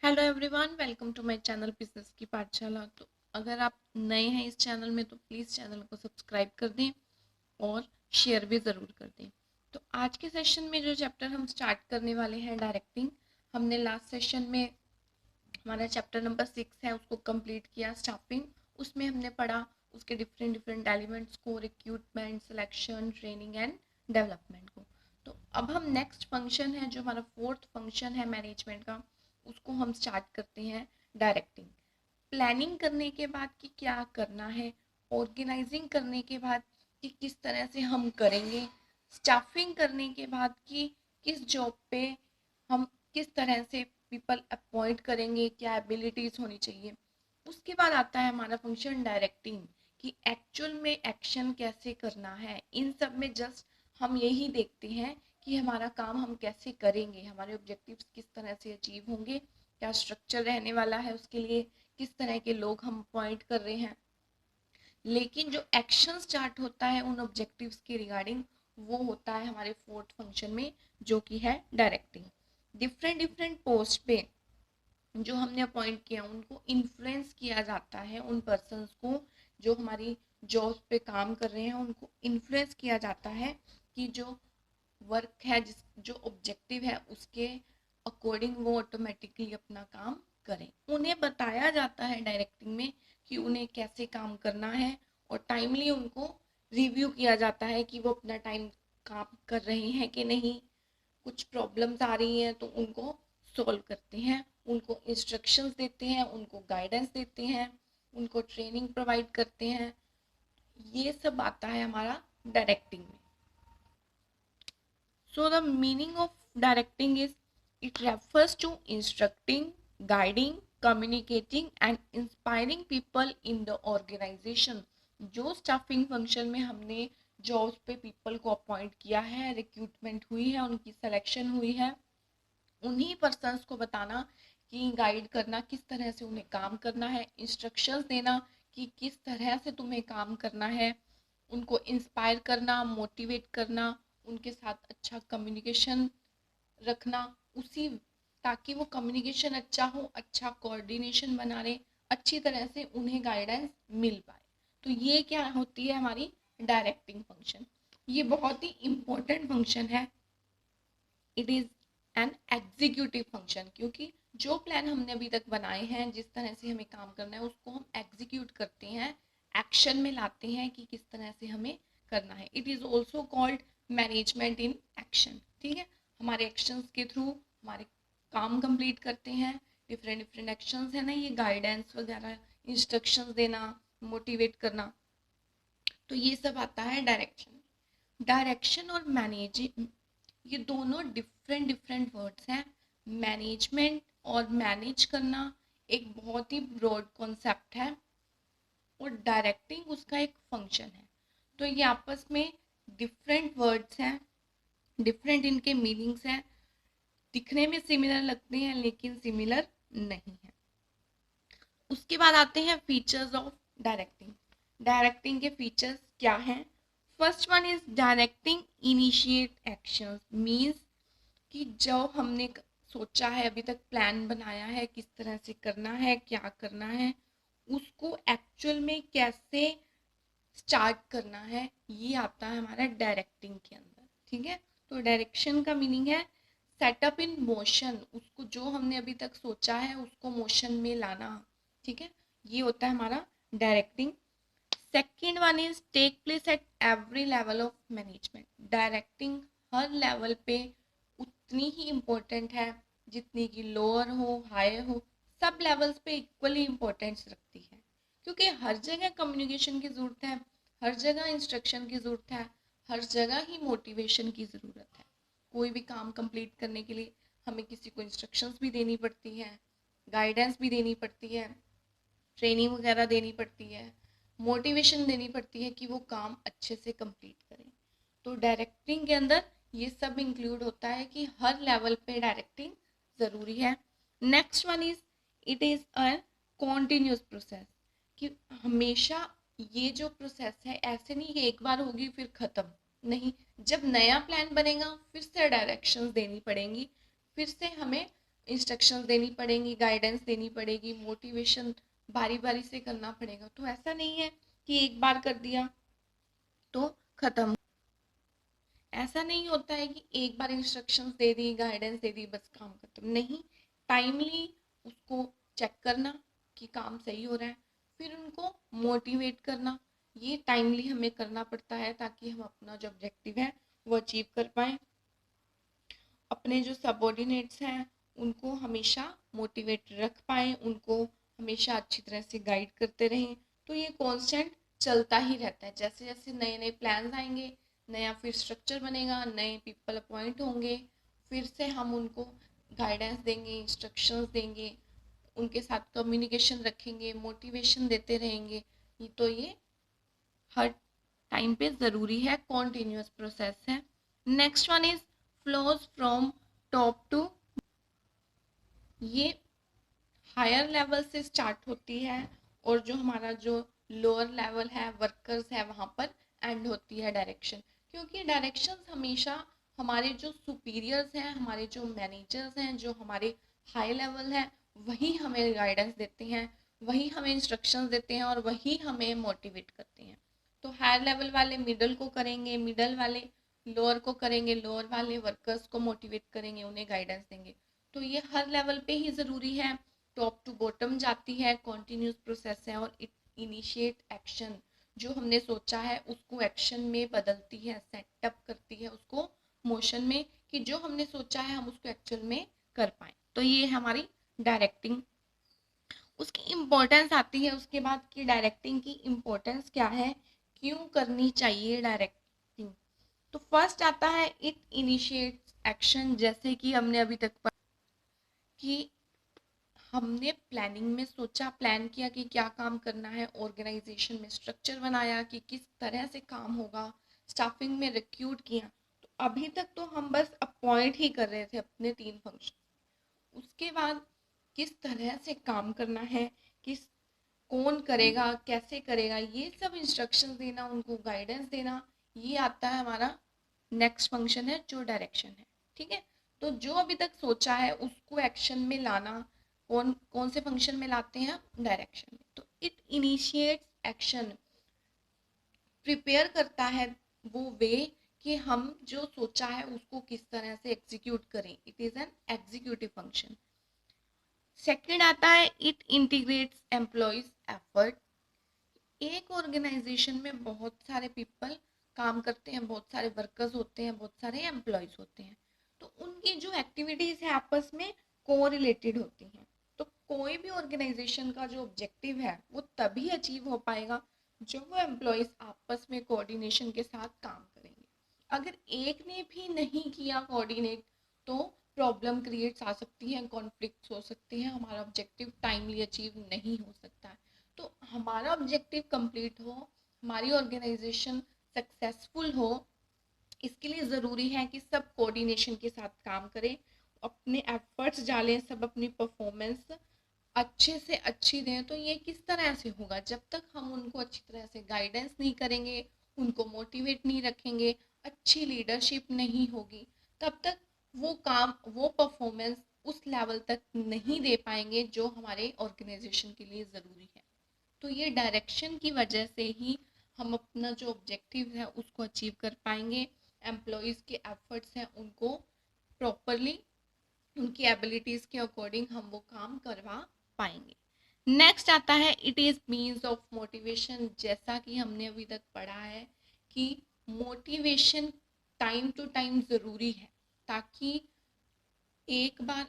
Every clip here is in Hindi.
Hello everyone, welcome to my channel business की पाठशाला। तो अगर आप नए हैं इस चैनल में तो प्लीज़ चैनल को सब्सक्राइब कर दें और शेयर भी ज़रूर कर दें। तो आज के सेशन में जो चैप्टर हम स्टार्ट करने वाले हैं डायरेक्टिंग, हमने लास्ट सेशन में हमारा चैप्टर नंबर 6 है उसको कंप्लीट किया, स्टाफिंग। उसमें हमने पढ़ा उसके डिफरेंट डिफरेंट एलिमेंट्स को, recruitment, selection, training and development को। तो अब हम नेक्स्ट फंक्शन है जो हमारा फोर्थ फंक्शन है मैनेजमेंट का, उसको हम स्टार्ट करते हैं डायरेक्टिंग। प्लानिंग करने के बाद कि क्या करना है, ऑर्गेनाइजिंग करने के बाद कि किस तरह से हम करेंगे, स्टाफिंग करने के बाद कि किस जॉब पे हम किस तरह से पीपल अपॉइंट करेंगे, क्या एबिलिटीज होनी चाहिए। उसके बाद आता है हमारा फंक्शन डायरेक्टिंग, कि एक्चुअल में एक्शन कैसे करना है। इन सब में जस्ट हम यही देखते हैं कि हमारा काम हम कैसे करेंगे, हमारे ऑब्जेक्टिव्स किस तरह से अचीव होंगे, क्या स्ट्रक्चर रहने वाला है उसके लिए, किस तरह के लोग हम अपॉइंट कर रहे हैं। लेकिन जो एक्शन स्टार्ट होता है उन ऑब्जेक्टिव्स के रिगार्डिंग, वो होता है हमारे फोर्थ फंक्शन में, जो कि है डायरेक्टिंग। डिफरेंट डिफरेंट पोस्ट पे जो हमने अपॉइंट किया उनको इन्फ्लुएंस किया जाता है, उन पर्सन्स को जो हमारी जॉब पे काम कर रहे हैं उनको इन्फ्लुएंस किया जाता है कि जो वर्क है, जिस जो ऑब्जेक्टिव है उसके अकॉर्डिंग वो ऑटोमेटिकली अपना काम करें। उन्हें बताया जाता है डायरेक्टिंग में कि उन्हें कैसे काम करना है, और टाइमली उनको रिव्यू किया जाता है कि वो अपना टाइम काम कर रहे हैं कि नहीं। कुछ प्रॉब्लम्स आ रही हैं तो उनको सॉल्व करते हैं, उनको इंस्ट्रक्शंस देते हैं, उनको गाइडेंस देते हैं, उनको ट्रेनिंग प्रोवाइड करते हैं। ये सब आता है हमारा डायरेक्टिंग में। So the meaning of directing is it refers to instructing, guiding, communicating and inspiring people in the organization। जो स्टाफिंग फंक्शन में हमने जॉब्स पे पीपल को अपॉइंट किया है, रिक्रूटमेंट हुई है, उनकी सिलेक्शन हुई है, उन्हीं पर्सन्स को बताना कि गाइड करना किस तरह से उन्हें काम करना है, इंस्ट्रक्शंस देना कि किस तरह से तुम्हें काम करना है, उनको इंस्पायर करना, मोटिवेट करना, उनके साथ अच्छा कम्युनिकेशन रखना, उसी ताकि वो कम्युनिकेशन अच्छा हो, अच्छा कोऑर्डिनेशन बना रहे, अच्छी तरह से उन्हें गाइडेंस मिल पाए। तो ये क्या होती है हमारी डायरेक्टिंग फंक्शन। ये बहुत ही इम्पोर्टेंट फंक्शन है। It is an executive function, क्योंकि जो प्लान हमने अभी तक बनाए हैं, जिस तरह से हमें काम करना है उसको हम एग्जीक्यूट करते हैं, एक्शन में लाते हैं कि किस तरह से हमें करना है। It is also called management in action. ठीक है, हमारे एक्शंस के थ्रू हमारे काम कंप्लीट करते हैं। डिफरेंट डिफरेंट एक्शंस है ना, ये गाइडेंस वगैरह, इंस्ट्रक्शंस देना, मोटिवेट करना, तो ये सब आता है डायरेक्शन। डायरेक्शन और मैनेजिंग, ये दोनों डिफरेंट डिफरेंट वर्ड्स हैं। मैनेजमेंट और मैनेज करना एक बहुत ही ब्रॉड कॉन्सेप्ट है, और डायरेक्टिंग उसका एक फंक्शन है। तो ये आपस में डिफरेंट वर्ड्स हैं, डिफरेंट इनके मीनिंग्स हैं, दिखने में सिमिलर लगते हैं लेकिन सिमिलर नहीं है। उसके बाद आते हैं फीचर्स ऑफ डायरेक्टिंग। डायरेक्टिंग के फीचर्स क्या हैं? First one is directing initiate actions, means कि जो हमने सोचा है, अभी तक प्लान बनाया है किस तरह से करना है, क्या करना है, उसको एक्चुअल में कैसे स्टार्ट करना है, ये आता है हमारा डायरेक्टिंग के अंदर। ठीक है, तो डायरेक्शन का मीनिंग है सेटअप इन मोशन, उसको जो हमने अभी तक सोचा है उसको मोशन में लाना। ठीक है, ये होता है हमारा directing. Second one is take place at every level of management. Directing हर लेवल पे उतनी ही इम्पोर्टेंट है जितनी कि लोअर हो, हायर हो, सब लेवल्स पे इक्वली इम्पोर्टेंस रखती है, क्योंकि हर जगह कम्युनिकेशन की ज़रूरत है, हर जगह इंस्ट्रक्शन की ज़रूरत है, हर जगह ही मोटिवेशन की ज़रूरत है। कोई भी काम कंप्लीट करने के लिए हमें किसी को इंस्ट्रक्शंस भी देनी पड़ती है, गाइडेंस भी देनी पड़ती है, ट्रेनिंग वगैरह देनी पड़ती है, मोटिवेशन देनी पड़ती है कि वो काम अच्छे से कंप्लीट करें। तो डायरेक्टिंग के अंदर ये सब इंक्लूड होता है कि हर लेवल पे डायरेक्टिंग ज़रूरी है। Next one is it is a continuous process, कि हमेशा ये जो प्रोसेस है ऐसे नहीं कि एक बार होगी फिर ख़त्म, नहीं। जब नया प्लान बनेगा फिर से डायरेक्शंस देनी पड़ेंगी, फिर से हमें इंस्ट्रक्शंस देनी पड़ेंगी, गाइडेंस देनी पड़ेगी, मोटिवेशन बारी बारी से करना पड़ेगा। तो ऐसा नहीं है कि एक बार कर दिया तो खत्म। ऐसा नहीं होता है कि एक बार इंस्ट्रक्शंस दे दी, गाइडेंस दे दी, बस काम खत्म। नहीं, टाइमली उसको चेक करना कि काम सही हो रहा है, फिर उनको मोटिवेट करना, ये टाइमली हमें करना पड़ता है ताकि हम अपना जो ऑब्जेक्टिव है वो अचीव कर पाए। अपने जो सबऑर्डिनेट्स हैं उनको हमेशा मोटिवेट रख पाए, उनको हमेशा अच्छी तरह से गाइड करते रहें। तो ये कॉन्स्टेंट चलता ही रहता है। जैसे जैसे नए नए प्लान्स आएंगे, नया फिर स्ट्रक्चर बनेगा, नए पीपल अपॉइंट होंगे, फिर से हम उनको गाइडेंस देंगे, इंस्ट्रक्शंस देंगे, उनके साथ कम्युनिकेशन रखेंगे, मोटिवेशन देते रहेंगे। तो ये हर टाइम पे ज़रूरी है, कॉन्टिन्यूस प्रोसेस है। Next one is flows from top to. ये हायर लेवल से स्टार्ट होती है और जो हमारा जो लोअर लेवल है, वर्कर्स है, वहाँ पर एंड होती है डायरेक्शन। क्योंकि डायरेक्शंस हमेशा हमारे जो सुपीरियर्स हैं, हमारे जो मैनेजर्स हैं, जो हमारे हाई लेवल हैं, वही हमें गाइडेंस देते हैं, वही हमें इंस्ट्रक्शंस देते हैं और वही हमें मोटिवेट करते हैं। तो हायर लेवल वाले मिडल को करेंगे, मिडल वाले लोअर को करेंगे, लोअर वाले वर्कर्स को मोटिवेट करेंगे, उन्हें गाइडेंस देंगे। तो ये हर लेवल पे ही ज़रूरी है। टॉप टू बॉटम जाती है, कॉन्टिन्यूस प्रोसेस है। और इनिशिएट एक्शन, जो हमने सोचा है उसको एक्शन में बदलती है, सेटअप करती है उसको मोशन में, कि जो हमने सोचा है हम उसको एक्चुअल में कर पाए। तो ये हमारी डायरेक्टिंग। उसकी इम्पोर्टेंस आती है उसके बाद कि डायरेक्टिंग की इम्पोर्टेंस क्या है, क्यों करनी चाहिए डायरेक्टिंग। तो फर्स्ट आता है इट इनिशिएट्स एक्शन। जैसे कि हमने अभी तक पढ़ा कि हमने प्लानिंग में सोचा, प्लान किया कि क्या काम करना है, ऑर्गेनाइजेशन में स्ट्रक्चर बनाया कि किस तरह से काम होगा, स्टाफिंग में रिक्रूट किया। तो अभी तक तो हम बस अपॉइंट ही कर रहे थे अपने 3 फंक्शन। उसके बाद किस तरह से काम करना है, किस कौन करेगा, कैसे करेगा, ये सब इंस्ट्रक्शन देना, उनको गाइडेंस देना, ये आता है हमारा नेक्स्ट फंक्शन है जो डायरेक्शन है। ठीक है। तो जो अभी तक सोचा है उसको एक्शन में लाना कौन कौन से फंक्शन में लाते हैं, डायरेक्शन में। तो इट इनिशिएट्स एक्शन, प्रिपेयर करता है वो वे कि हम जो सोचा है उसको किस तरह से एग्जीक्यूट करें। It is an executive function. Second आता है इट इंटीग्रेट्स एम्प्लॉयज एफर्ट। एक ऑर्गेनाइजेशन में बहुत सारे पीपल काम करते हैं, बहुत सारे वर्कर्स होते हैं, बहुत सारे एम्प्लॉयज होते हैं। तो उनकी जो एक्टिविटीज है आपस में कोरिलेटेड होती हैं। तो कोई भी ऑर्गेनाइजेशन का जो ऑब्जेक्टिव है वो तभी अचीव हो पाएगा जब वो एम्प्लॉयज आपस में कोऑर्डिनेशन के साथ काम करेंगे। अगर एक ने भी नहीं किया कोऑर्डिनेट तो प्रॉब्लम क्रिएट्स आ सकती हैं, कॉन्फ्लिक्ट्स हो सकते हैं, हमारा ऑब्जेक्टिव टाइमली अचीव नहीं हो सकता है। तो हमारा ऑब्जेक्टिव कंप्लीट हो, हमारी ऑर्गेनाइजेशन सक्सेसफुल हो, इसके लिए ज़रूरी है कि सब कोऑर्डिनेशन के साथ काम करें, अपने एफर्ट्स डालें, सब अपनी परफॉर्मेंस अच्छे से अच्छी दें। तो ये किस तरह से होगा, जब तक हम उनको अच्छी तरह से गाइडेंस नहीं करेंगे, उनको मोटिवेट नहीं रखेंगे, अच्छी लीडरशिप नहीं होगी, तब तक वो काम, वो परफॉर्मेंस उस लेवल तक नहीं दे पाएंगे जो हमारे ऑर्गेनाइजेशन के लिए ज़रूरी है। तो ये डायरेक्शन की वजह से ही हम अपना जो ऑब्जेक्टिव है उसको अचीव कर पाएंगे। एम्प्लॉयज़ के एफर्ट्स हैं उनको प्रॉपरली, उनकी एबिलिटीज़ के अकॉर्डिंग हम वो काम करवा पाएंगे। नेक्स्ट आता है it is means of motivation. जैसा कि हमने अभी तक पढ़ा है कि मोटिवेशन टाइम टू टाइम ज़रूरी है, ताकि एक बार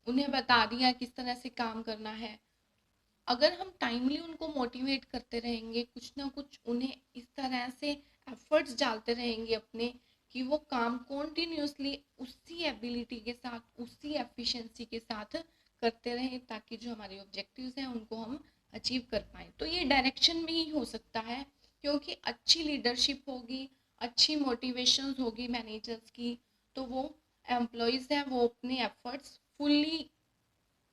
उन्हें बता दिया किस तरह से काम करना है, अगर हम टाइमली उनको मोटिवेट करते रहेंगे, कुछ ना कुछ उन्हें इस तरह से एफर्ट्स डालते रहेंगे अपने, कि वो काम कॉन्टिन्यूसली उसी एबिलिटी के साथ, उसी एफिशिएंसी के साथ करते रहें, ताकि जो हमारे ऑब्जेक्टिव्स हैं उनको हम अचीव कर पाएँ। तो ये डायरेक्शन में ही हो सकता है, क्योंकि अच्छी लीडरशिप होगी, अच्छी मोटिवेशन होगी मैनेजर्स की, तो वो एम्प्लॉयज़ हैं वो अपने एफर्ट्स फुल्ली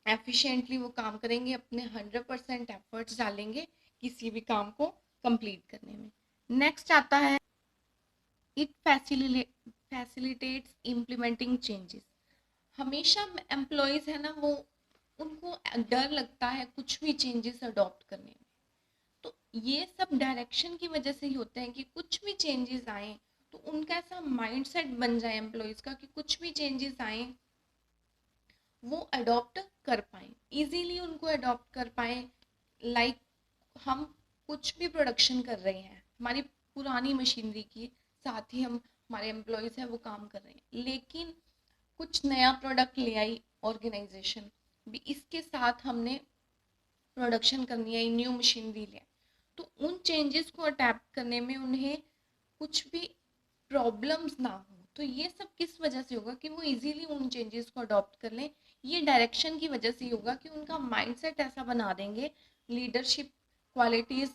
एफिशिएंटली वो काम करेंगे, अपने 100% एफर्ट्स डालेंगे किसी भी काम को कंप्लीट करने में। नेक्स्ट आता है इट फैसिलिटेट्स इम्प्लीमेंटिंग चेंजेस। हमेशा एम्प्लॉयज है ना, वो उनको डर लगता है कुछ भी चेंजेस अडॉप्ट करने में। तो ये सब डायरेक्शन की वजह से ही होता है कि कुछ भी चेंजेस आए तो उनका ऐसा माइंडसेट बन जाए एम्प्लॉयज का कि कुछ भी चेंजेस आए वो अडॉप्ट कर पाए, इजीली उनको अडॉप्ट कर पाए। लाइक हम कुछ भी प्रोडक्शन कर रहे हैं हमारी पुरानी मशीनरी की, साथ ही हम हमारे एम्प्लॉयज हैं वो काम कर रहे हैं, लेकिन कुछ नया प्रोडक्ट ले आई ऑर्गेनाइजेशन भी, इसके साथ हमने प्रोडक्शन करनी है, न्यू मशीनरी ले, तो उन चेंजेस को अडेप्ट करने में उन्हें कुछ भी प्रॉब्लम्स ना हो। तो ये सब किस वजह से होगा कि वो इजीली उन चेंजेस को अडॉप्ट कर लें, ये डायरेक्शन की वजह से होगा कि उनका माइंडसेट ऐसा बना देंगे, लीडरशिप क्वालिटीज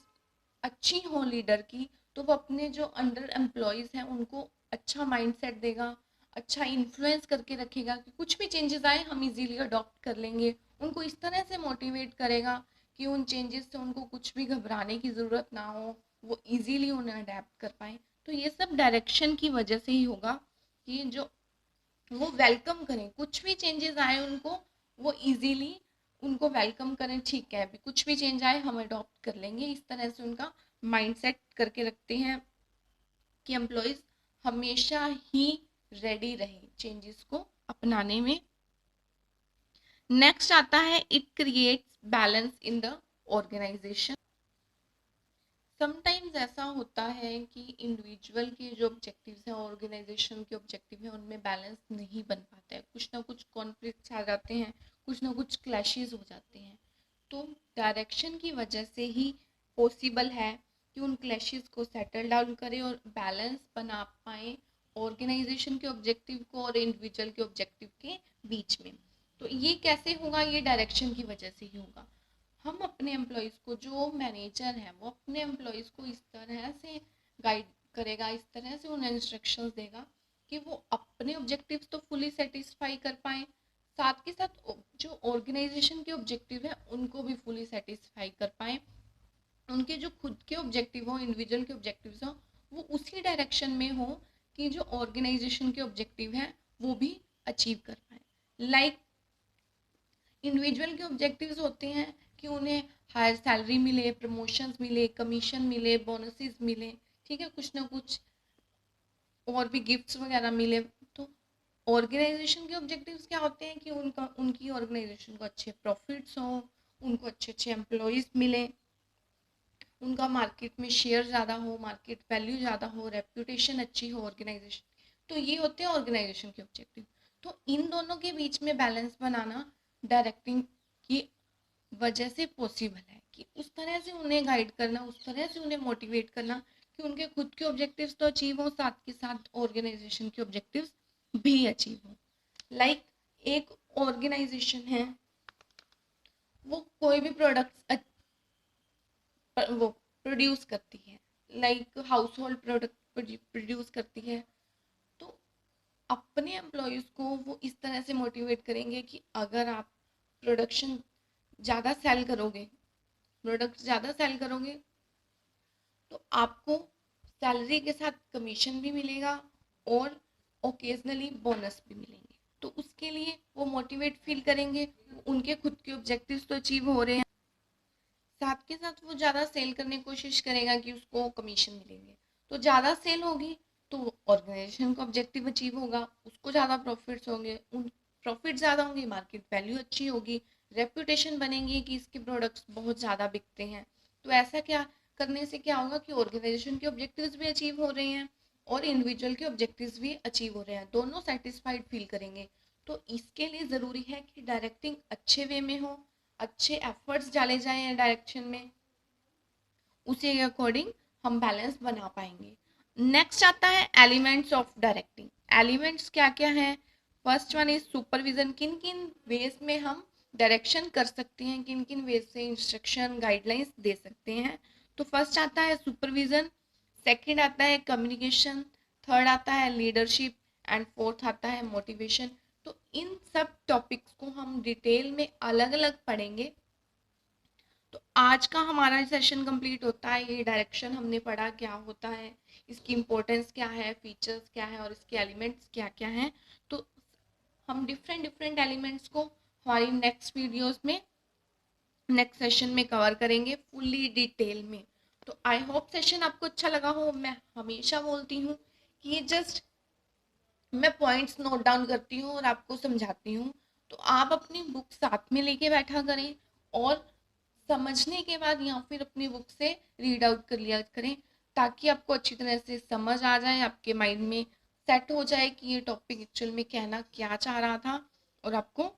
अच्छी हो लीडर की, तो वो अपने जो अंडर एम्प्लॉयज हैं उनको अच्छा माइंडसेट देगा, अच्छा इन्फ्लुएंस करके रखेगा कि कुछ भी चेंजेस आए हम इजीली अडॉप्ट कर लेंगे, उनको इस तरह से मोटिवेट करेगा कि उन चेंजेस से उनको कुछ भी घबराने की ज़रूरत ना हो, वो इजीली उन्हें अडेप्ट कर पाए। तो ये सब डायरेक्शन की वजह से ही होगा कि जो वो वेलकम करें, कुछ भी चेंजेस आए उनको वो इजीली उनको वेलकम करें, ठीक है अभी कुछ भी चेंज आए हम अडॉप्ट कर लेंगे, इस तरह से उनका माइंडसेट करके रखते हैं कि एम्प्लॉयज हमेशा ही रेडी रहे चेंजेस को अपनाने में। नेक्स्ट आता है it creates balance in the organisation. Sometimes ऐसा होता है कि इंडिविजुअल के जो ऑब्जेक्टिव्स हैं ऑर्गेनाइजेशन के ऑब्जेक्टिव हैं उनमें बैलेंस नहीं बन पाता है, कुछ ना कुछ कॉन्फ्लिक्ट्स आ जाते हैं, कुछ ना कुछ क्लैशेस हो जाते हैं। तो डायरेक्शन की वजह से ही पॉसिबल है कि उन क्लैशेस को सेटल डाउन करें और बैलेंस बना पाए ऑर्गेनाइजेशन के ऑब्जेक्टिव को और इंडिविजुअल के ऑब्जेक्टिव के बीच में। तो ये कैसे होगा, ये डायरेक्शन की वजह से ही होगा। हम अपने एम्प्लॉयज़ को, जो मैनेजर है वो अपने एम्प्लॉयज़ को इस तरह से गाइड करेगा, इस तरह से उन्हें इंस्ट्रक्शंस देगा कि वो अपने ऑब्जेक्टिव्स तो फुली सेटिस्फाई कर पाए, साथ के साथ जो ऑर्गेनाइजेशन के ऑब्जेक्टिव है उनको भी फुली सेटिस्फाई कर पाए, उनके जो खुद के ऑब्जेक्टिव हो, इंडिविजुअल के ऑब्जेक्टिव्स हो, वो उसी डायरेक्शन में हो कि जो ऑर्गेनाइजेशन के ऑब्जेक्टिव हैं वो भी अचीव कर पाए। लाइक इंडिविजुअल के ऑब्जेक्टिव्स होते हैं कि उन्हें हायर सैलरी मिले, प्रमोशंस मिले, कमीशन मिले, बोनसेस मिले, ठीक है, कुछ ना कुछ और भी गिफ्ट्स वगैरह मिले। तो ऑर्गेनाइजेशन के ऑब्जेक्टिव्स क्या होते हैं कि उनकी ऑर्गेनाइजेशन को अच्छे प्रॉफिट्स हो, उनको अच्छे अच्छे एम्प्लॉयज़ मिले, उनका मार्केट में शेयर ज़्यादा हो, मार्केट वैल्यू ज़्यादा हो, रेप्यूटेशन अच्छी हो ऑर्गेनाइजेशन। तो ये होते हैं ऑर्गेनाइजेशन के ऑब्जेक्टिव। तो इन दोनों के बीच में बैलेंस बनाना डायरेक्टिंग की वजह से पॉसिबल है, कि उस तरह से उन्हें गाइड करना, उस तरह से उन्हें मोटिवेट करना कि उनके खुद के ऑब्जेक्टिव्स तो अचीव हो, साथ के साथ ऑर्गेनाइजेशन के ऑब्जेक्टिव्स भी अचीव हो। लाइक एक ऑर्गेनाइजेशन है, वो कोई भी प्रोडक्ट्स वो प्रोड्यूस करती है, like house hold product produce करती है, तो अपने एम्प्लॉयज़ को वो इस तरह से मोटिवेट करेंगे कि अगर आप प्रोडक्शन ज़्यादा सेल करोगे, प्रोडक्ट ज़्यादा सेल करोगे तो आपको सैलरी के साथ कमीशन भी मिलेगा और ओकेजनली बोनस भी मिलेंगे। तो उसके लिए वो मोटिवेट फील करेंगे, उनके खुद के ऑब्जेक्टिव्स तो अचीव हो रहे हैं, साथ के साथ वो ज़्यादा सेल करने की कोशिश करेगा कि उसको कमीशन मिलेंगे। तो ज़्यादा सेल होगी तो ऑर्गेनाइजेशन का ऑब्जेक्टिव अचीव होगा, उसको ज़्यादा प्रॉफिट्स होंगे, उन प्रॉफिट ज़्यादा होंगे, मार्केट वैल्यू अच्छी होगी, रेप्यूटेशन बनेगी कि इसके प्रोडक्ट्स बहुत ज़्यादा बिकते हैं। तो ऐसा क्या करने से क्या होगा कि ऑर्गेनाइजेशन के ऑब्जेक्टिव्स भी अचीव हो रहे हैं और इंडिविजुअल के ऑब्जेक्टिव्स भी अचीव हो रहे हैं, दोनों सेटिस्फाइड फील करेंगे। तो इसके लिए ज़रूरी है कि डायरेक्टिंग अच्छे वे में हो, अच्छे एफर्ट्स डाले जाएं डायरेक्शन में, उसी के अकॉर्डिंग हम बैलेंस बना पाएंगे। नेक्स्ट आता है एलिमेंट्स ऑफ डायरेक्टिंग। एलिमेंट्स क्या क्या हैं? फर्स्ट वन इज सुपरविजन, किन किन वेज में हम डायरेक्शन कर सकते हैं, किन किन वेज से इंस्ट्रक्शन गाइडलाइंस दे सकते हैं। तो फर्स्ट आता है सुपरविजन, सेकंड आता है कम्युनिकेशन, थर्ड आता है लीडरशिप एंड फोर्थ आता है मोटिवेशन। तो इन सब टॉपिक्स को हम डिटेल में अलग अलग पढ़ेंगे। तो आज का हमारा सेशन कंप्लीट होता है, ये डायरेक्शन हमने पढ़ा क्या होता है, इसकी इम्पोर्टेंस क्या है, फीचर्स क्या है और इसके एलिमेंट्स क्या क्या हैं। तो हम डिफरेंट डिफरेंट एलिमेंट्स को हमारी नेक्स्ट वीडियोस में, नेक्स्ट सेशन में कवर करेंगे फुल्ली डिटेल में। तो आई होप सेशन आपको अच्छा लगा हो। मैं हमेशा बोलती हूँ कि ये जस्ट मैं पॉइंट्स नोट डाउन करती हूँ और आपको समझाती हूँ, तो आप अपनी बुक साथ में लेके बैठा करें और समझने के बाद या फिर अपनी बुक से रीड आउट कर लिया करें, ताकि आपको अच्छी तरह से समझ आ जाए, आपके माइंड में सेट हो जाए कि ये टॉपिक एक्चुअल में कहना क्या चाह रहा था, और आपको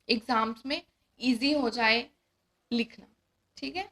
एग्जाम्स में इजी हो जाए लिखना। ठीक है।